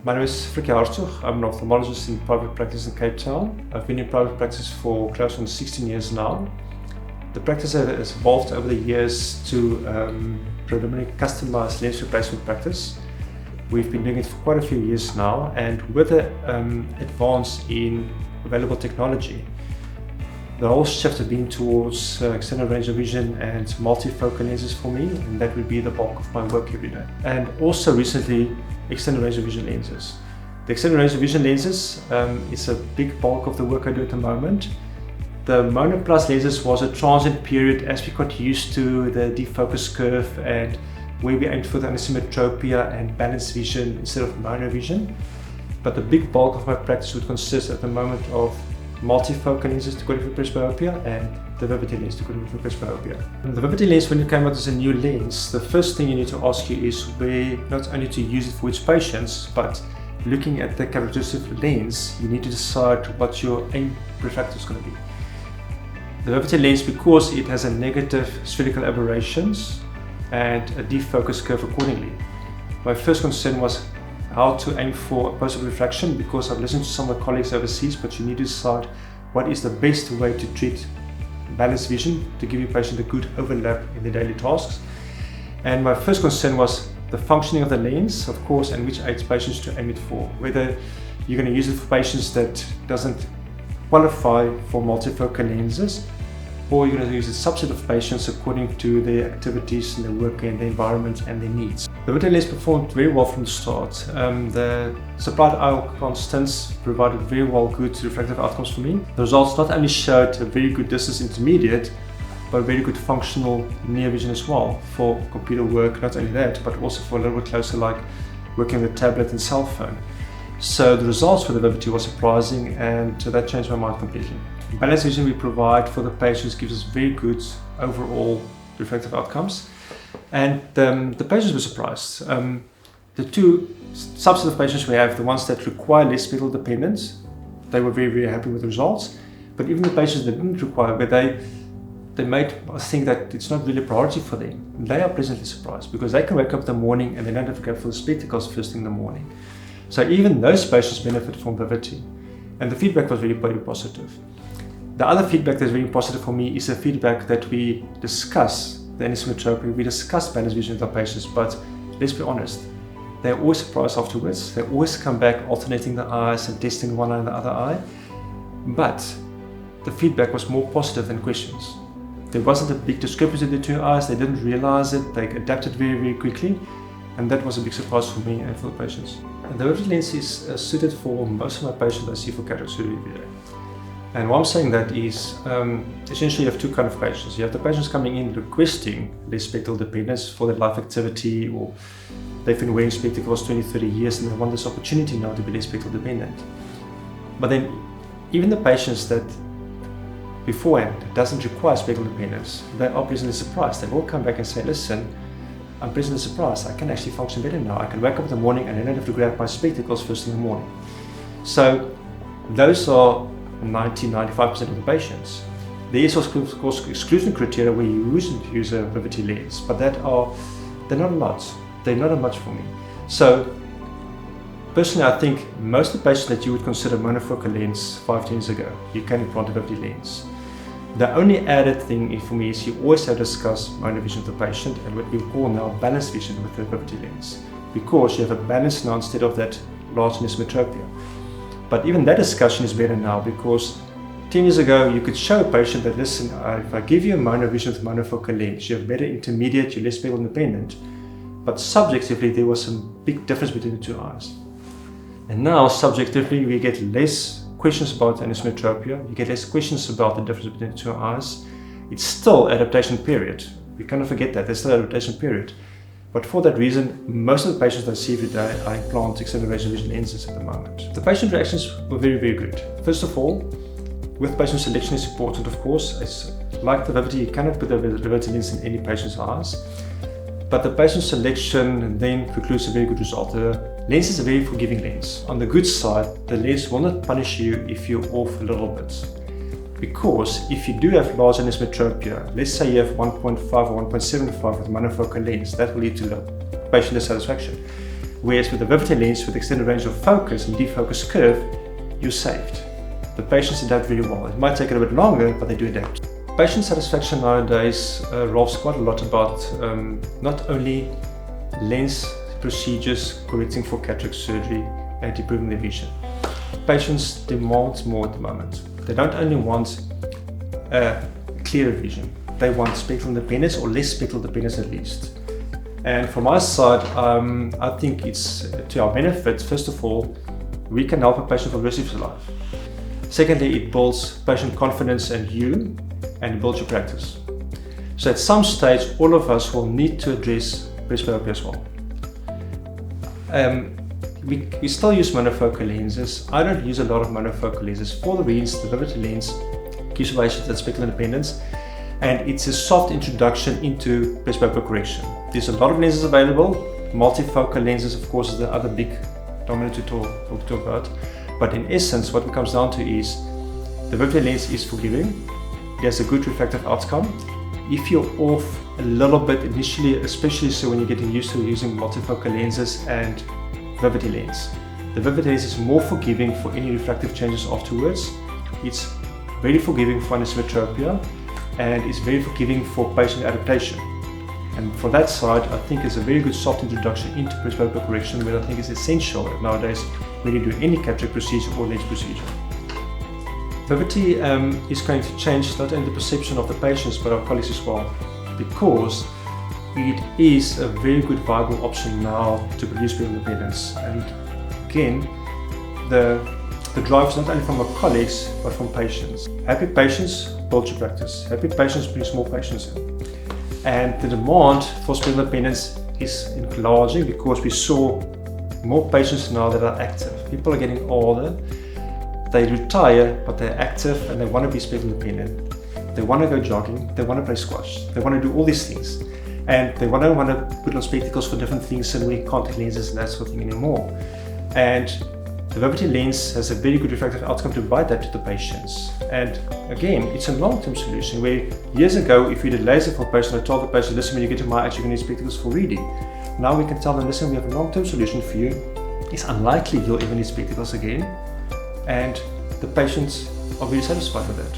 My name is Frikkie Hartog. I'm an ophthalmologist in private practice in Cape Town. I've been in private practice for close on 16 years now. The practice has evolved over the years to predominantly customized lens replacement practice. We've been doing it for quite a few years now, and with the advance in available technology, the whole shift has been towards extended range of vision and multifocal lenses for me, and that will be the bulk of my work every day. And also recently, extended range of vision lenses. The extended range of vision lenses is a big bulk of the work I do at the moment. The Mono Plus lenses was a transient period as we got used to the defocus curve and where we aimed for the anisometropia and balanced vision instead of mono vision. But the big bulk of my practice would consist at the moment of multifocal lenses to correct presbyopia and the Vivity lens to correct presbyopia. The Vivity lens, when it came out as a new lens, the first thing you need to ask you is where not only to use it for which patients, but looking at the characteristics of the lens, you need to decide what your aim refractor is going to be. The Vivity lens, because it has a negative spherical aberrations and a defocus curve accordingly, my first concern was how to aim for positive refraction, because I've listened to some of the colleagues overseas, but you need to decide what is the best way to treat balanced vision to give your patient a good overlap in their daily tasks. And my first concern was the functioning of the lens, of course, and which age patients to aim it for. Whether you're going to use it for patients that doesn't qualify for multifocal lenses, or you're going to use a subset of patients according to their activities and their work and their environment and their needs. The Vivity lens performed very well from the start. The supplied Alcon stints provided very well good refractive outcomes for me. The results not only showed a very good distance intermediate, but very good functional near vision as well for computer work. Not only that, but also for a little bit closer, like working with a tablet and cell phone. So the results for the Vivity were surprising, and that changed my mind completely. Balanced vision we provide for the patients gives us very good overall refractive outcomes, and the patients were surprised. The two subset of patients we have, the ones that require less spectacle dependence, they were very, very happy with the results. But even the patients that didn't require, but they made us think that it's not really a priority for them. They are pleasantly surprised because they can wake up in the morning and they don't have to go for the spectacles first thing in the morning. So even those patients benefit from Vivity, and the feedback was very, very positive. The other feedback that's very positive for me is the feedback that we discuss the anisometropia, we discuss balanced vision with our patients, but let's be honest, they're always surprised afterwards. They always come back alternating the eyes and testing one eye and the other eye, but the feedback was more positive than questions. There wasn't a big discrepancy between the two eyes, they didn't realize it, they adapted very, very quickly, and that was a big surprise for me and for the patients. And the Vivity lens is suited for most of my patients I see for cataract surgery every day. And why I'm saying that is, essentially you have two kinds of patients. You have the patients coming in requesting less spectacle dependence for their life activity, or they've been wearing spectacles 20, 30 years and they want this opportunity now to be less spectacle dependent. But then even the patients that beforehand doesn't require spectacle dependence, they are pleasantly surprised. They will come back and say, listen, I'm pleasantly surprised, I can actually function better now. I can wake up in the morning and I don't have to grab my spectacles first in the morning. So those are 90-95% of the patients. There is of course exclusion criteria where you wouldn't use a Vivity lens, but they're not a lot. They're not a much for me. So personally, I think most of the patients that you would consider monofocal lens 5 years ago, you can implant a Vivity lens. The only added thing for me is you always have to discuss mono vision with the patient and what we call now balanced vision with the Vivity lens, because you have a balance now instead of that large anisometropia. But even that discussion is better now, because 10 years ago you could show a patient that, listen, if I give you a mono vision with monofocal lens, you have better intermediate, you're less spectacle independent, but subjectively there was some big difference between the two eyes. And now subjectively we get less questions about anisometropia, you get less questions about the difference between the two eyes. It's still adaptation period. We cannot forget that, there's still adaptation period. But for that reason, most of the patients I see every day, I implant extended range of vision lenses at the moment. The patient reactions were very, very good. First of all, with patient selection is important, of course. It's like the Vivity, you cannot put the Vivity lens in any patient's eyes. But the patient selection then precludes a very good result. The lens is a very forgiving lens. On the good side, the lens will not punish you if you're off a little bit. Because if you do have large anisometropia, let's say you have 1.5 or 1.75 with monofocal lens, that will lead to patient dissatisfaction. Whereas with the Vivity lens, with extended range of focus and defocus curve, you're saved. The patients adapt very well. It might take it a bit longer, but they do adapt. Patient satisfaction nowadays revolves quite a lot about not only lens procedures correcting for cataract surgery and improving their vision. Patients demand more at the moment. They don't only want a clearer vision, they want spectral independence or less spectral dependence at least. And from our side, I think it's to our benefit. First of all, we can help a patient for the rest of his life. Secondly, it builds patient confidence in you and builds your practice. So at some stage, all of us will need to address presbyopia as well. We still use monofocal lenses. I don't use a lot of monofocal lenses for the reasons the Vivity lens gives patients that spectral independence, and it's a soft introduction into presbyopia correction. There's a lot of lenses available. Multifocal lenses, of course, is the other big dominant to talk about. But in essence, what it comes down to is the Vivity lens is forgiving. It has a good refractive outcome. If you're off a little bit initially, especially so when you're getting used to using multifocal lenses and Vivity lens, the Vivity lens is more forgiving for any refractive changes afterwards. It's very forgiving for anisotropia, and it's very forgiving for patient adaptation. And for that side, I think it's a very good soft introduction into presbyopia correction, where I think is essential nowadays when you do any cataract procedure or lens procedure. Vivity is going to change not only the perception of the patients but our colleagues as well, because it is a very good viable option now to produce spectral independence. And again, the drive is not only from our colleagues but from patients. Happy patients build your practice. Happy patients brings more patients in. And the demand for spectral independence is enlarging because we saw more patients now that are active. People are getting older, they retire, but they're active and they want to be spectral independent. They want to go jogging, they want to play squash, they want to do all these things. And they want to put on spectacles for different things and wear contact lenses and that sort of thing anymore. And the Vivity lens has a very good refractive outcome to provide that to the patients. And again, it's a long-term solution where years ago, if we did laser for a patient, I told the patient, listen, when you get to my age, you're going to need spectacles for reading. Now we can tell them, listen, we have a long-term solution for you. It's unlikely you'll ever need spectacles again. And the patients are very satisfied with that.